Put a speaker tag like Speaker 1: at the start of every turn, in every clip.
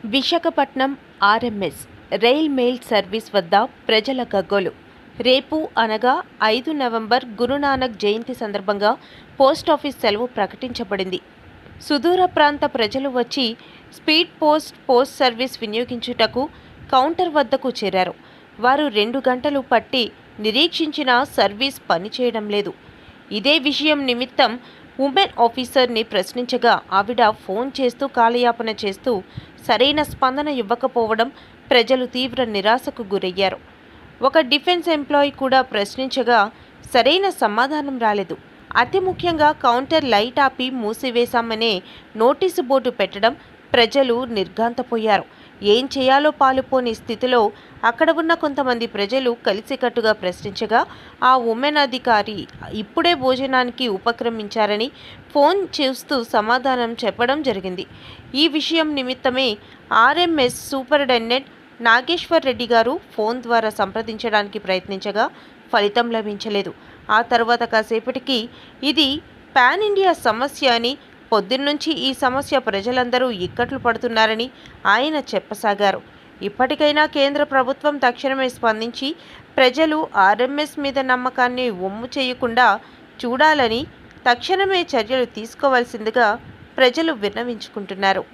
Speaker 1: Visakhapatnam RMS rail mail service వద్ద ప్రజల గగ్గోలు. రేపు అనగా 5 నవంబర్ గురునానక్ జయంతి సందర్భంగా పోస్టాఫీస్ సెలవు ప్రకటించబడింది. సుదూర ప్రాంత ప్రజలు వచ్చి స్పీడ్ పోస్ట్ సర్వీస్ వినియోగించుటకు కౌంటర్ వద్దకు చేరారు. వారు 2 గంటలు పట్టి నిరీక్షించిన సర్వీస్ పనిచేయడం లేదు. ఇదే విషయం నిమిత్తం ఉమెన్ ఆఫీసర్ని ప్రశ్నించగా ఆవిడ ఫోన్ చేస్తూ కాలయాపన చేస్తూ సరైన స్పందన ఇవ్వకపోవడం ప్రజలు తీవ్ర నిరాశకు గురయ్యారు. ఒక డిఫెన్స్ ఎంప్లాయీ కూడా ప్రశ్నించగా సరైన సమాధానం రాలేదు. అతి ముఖ్యంగా కౌంటర్ లైట్ ఆపి మూసివేశామనే నోటీసు బోర్డు పెట్టడం ప్రజలు నిర్ఘాంతపోయారు. ఏం చేయాలో పాలుపోని స్థితిలో అక్కడ ఉన్న కొంతమంది ప్రజలు కలిసికట్టుగా ప్రశ్నించగా ఆ ఉమెన్ అధికారి ఇప్పుడే భోజనానికి ఉపక్రమించారని ఫోన్ చేస్తూ సమాధానం చెప్పడం జరిగింది. ఈ విషయం నిమిత్తమే ఆర్ఎంఎస్ సూపరింటెండెంట్ నాగేశ్వర్ రెడ్డి గారు ఫోన్ ద్వారా సంప్రదించడానికి ప్రయత్నించగా ఫలితం లభించలేదు. ఆ తర్వాత కాసేపటికి ఇది పాన్ ఇండియా సమస్య అని, పొద్దున్నుంచి ఈ సమస్య ప్రజలందరూ ఇక్కట్లు పడుతున్నారని ఆయన చెప్పసాగారు. ఇప్పటికైనా కేంద్ర ప్రభుత్వం తక్షణమే స్పందించి ప్రజలు ఆర్ఎంఎస్ మీద నమ్మకాన్ని వమ్ము చేయకుండా చూడాలని తక్షణమే చర్యలు తీసుకోవాల్సిందిగా ప్రజలు విన్నవించుకుంటున్నారు.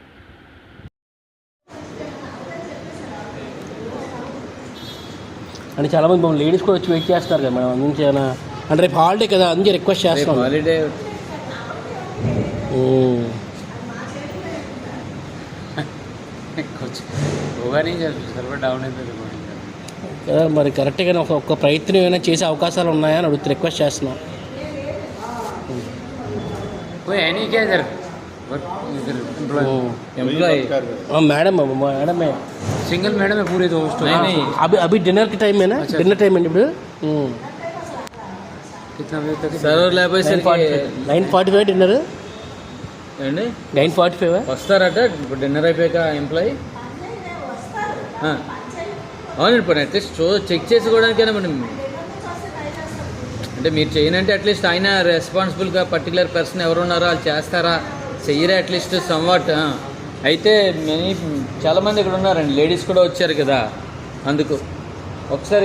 Speaker 2: అంటే చాలామంది లేడీస్ కూడా వచ్చి వెయిట్ చేస్తారు కదా మేడం, అందుకే అంటే రేపు హాలిడే కదా, అందుకే రిక్వెస్ట్ చేస్తాం.
Speaker 3: హాలిడే సర్వర్ డౌన్ అయిపోయింది
Speaker 2: కదా, మరి కరెక్ట్గా ఒక్క ప్రయత్నం ఏమైనా చేసే అవకాశాలు ఉన్నాయని అడుగుతూ రిక్వెస్ట్ చేస్తున్నాం. मैडम मैडम है
Speaker 3: सिंगल मैडम है पूरे दोस्त नहीं
Speaker 2: अभी डिनर की टाइम है ना, डिनर टाइम है ఇప్పుడు
Speaker 3: कितना बजे तक సర్వర్ లేకపోతే
Speaker 2: 9:45 డిన్నర్
Speaker 3: అండి
Speaker 2: 9:45
Speaker 3: వస్తారట డిన్నర్ అయిపోయాక ఎంప్లాయీ అవునండి. పోనీ అట్లీస్ట్ చెక్ చేసుకోవడానికైనా మనం అంటే మీరు చేయనంటే అట్లీస్ట్ ఆయన రెస్పాన్సిబుల్గా పర్టికులర్ పర్సన్ ఎవరు ఉన్నారో వాళ్ళు చేస్తారా చెయ్యరా అట్లీస్ట్ సమ్వాట్. అయితే చాలామంది ఇక్కడ ఉన్నారండి, లేడీస్ కూడా వచ్చారు కదా, అందుకు ఒకసారి